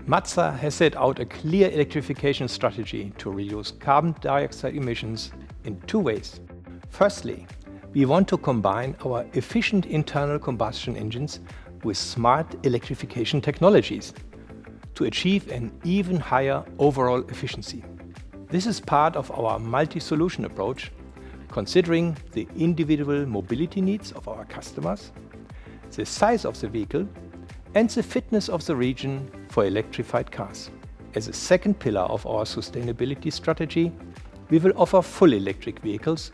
Mazda has set out a clear electrification strategy to reduce carbon dioxide emissions in two ways. Firstly, we want to combine our efficient internal combustion engines with smart electrification technologies to achieve an even higher overall efficiency. This is part of our multi-solution approach, considering the individual mobility needs of our customers, the size of the vehicle, and the fitness of the region for electrified cars. As a second pillar of our sustainability strategy, we will offer full electric vehicles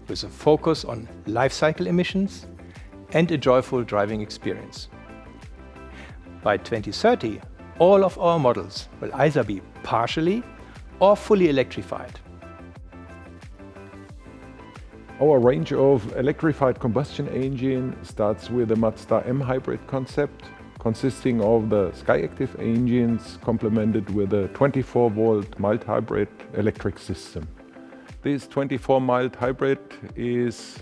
with a focus on life cycle emissions and a joyful driving experience. By 2030, all of our models will either be partially or fully electrified. Our range of electrified combustion engine starts with the Mazda M-Hybrid concept, consisting of the Skyactiv engines complemented with a 24-volt mild hybrid electric system. This 24-mild hybrid is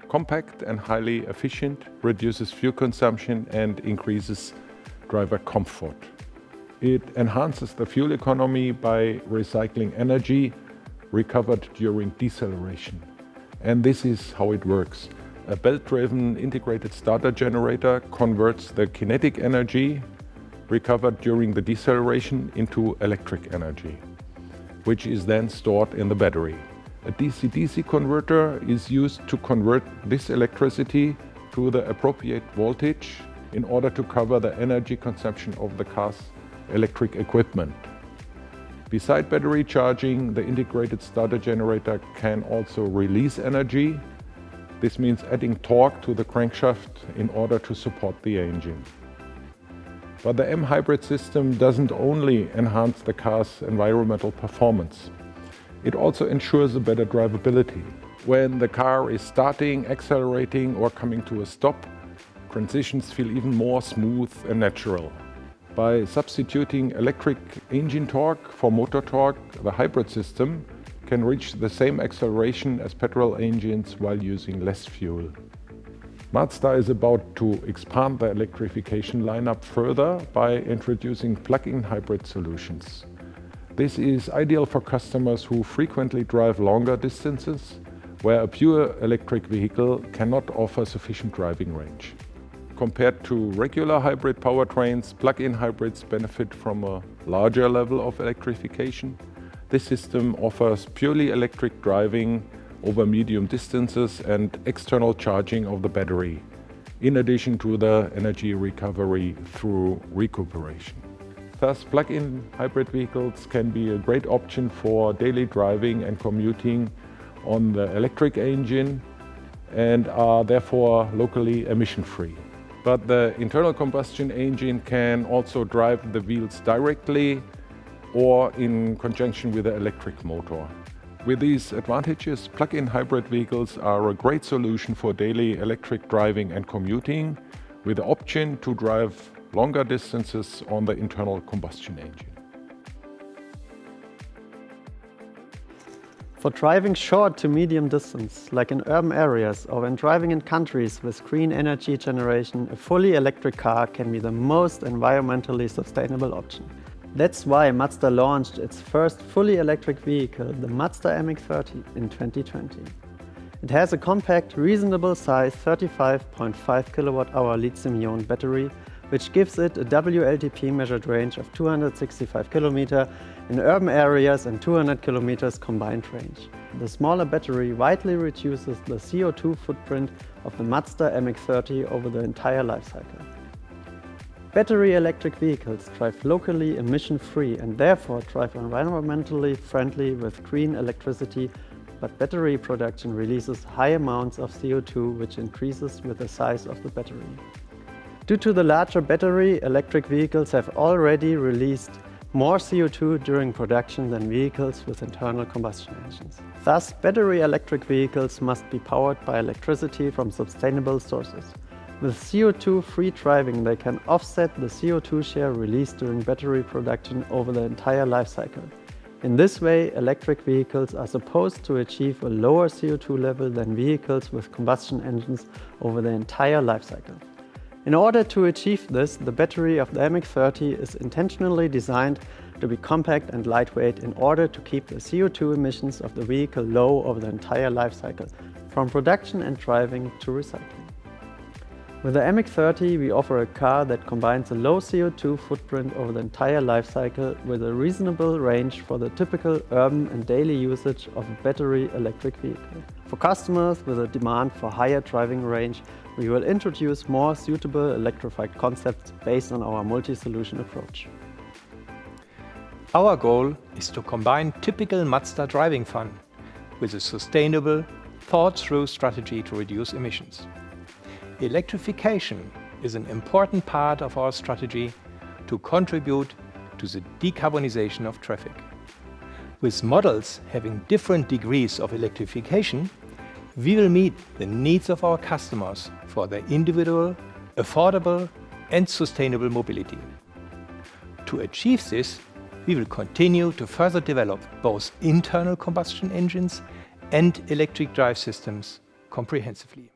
compact and highly efficient, reduces fuel consumption and increases driver comfort. It enhances the fuel economy by recycling energy recovered during deceleration. And this is how it works. A belt-driven integrated starter generator converts the kinetic energy recovered during the deceleration into electric energy, which is then stored in the battery. A DC-DC converter is used to convert this electricity to the appropriate voltage in order to cover the energy consumption of the car's electric equipment. Beside battery charging, the integrated starter generator can also release energy. This means adding torque to the crankshaft in order to support the engine. But the M-Hybrid system doesn't only enhance the car's environmental performance, it also ensures a better drivability. When the car is starting, accelerating or coming to a stop, transitions feel even more smooth and natural. By substituting electric engine torque for motor torque, the hybrid system can reach the same acceleration as petrol engines while using less fuel. Mazda is about to expand the electrification lineup further by introducing plug-in hybrid solutions. This is ideal for customers who frequently drive longer distances, where a pure electric vehicle cannot offer sufficient driving range. Compared to regular hybrid powertrains, plug-in hybrids benefit from a larger level of electrification. This system offers purely electric driving over medium distances and external charging of the battery, in addition to the energy recovery through recuperation. Thus, plug-in hybrid vehicles can be a great option for daily driving and commuting on the electric engine and are therefore locally emission-free. But the internal combustion engine can also drive the wheels directly or in conjunction with the electric motor. With these advantages, plug-in hybrid vehicles are a great solution for daily electric driving and commuting, with the option to drive longer distances on the internal combustion engine. For driving short to medium distance, like in urban areas or when driving in countries with green energy generation, a fully electric car can be the most environmentally sustainable option. That's why Mazda launched its first fully electric vehicle, the Mazda MX-30, in 2020. It has a compact, reasonable size 35.5 kWh lithium-ion battery, which gives it a WLTP measured range of 265 km in urban areas and 200 km combined range. The smaller battery widely reduces the CO2 footprint of the Mazda MX-30 over the entire life cycle. Battery electric vehicles drive locally emission-free and therefore drive environmentally friendly with green electricity, but battery production releases high amounts of CO2, which increases with the size of the battery. Due to the larger battery, electric vehicles have already released more CO2 during production than vehicles with internal combustion engines. Thus, battery electric vehicles must be powered by electricity from sustainable sources. With CO2-free driving, they can offset the CO2 share released during battery production over the entire life cycle. In this way, electric vehicles are supposed to achieve a lower CO2 level than vehicles with combustion engines over the entire life cycle. In order to achieve this, the battery of the MX-30 is intentionally designed to be compact and lightweight in order to keep the CO2 emissions of the vehicle low over the entire life cycle, from production and driving to recycling. With the MX-30, we offer a car that combines a low CO2 footprint over the entire life cycle with a reasonable range for the typical urban and daily usage of a battery electric vehicle. For customers with a demand for higher driving range, we will introduce more suitable electrified concepts based on our multi-solution approach. Our goal is to combine typical Mazda driving fun with a sustainable, thought-through strategy to reduce emissions. Electrification is an important part of our strategy to contribute to the decarbonization of traffic. With models having different degrees of electrification, we will meet the needs of our customers for their individual, affordable and sustainable mobility. To achieve this, we will continue to further develop both internal combustion engines and electric drive systems comprehensively.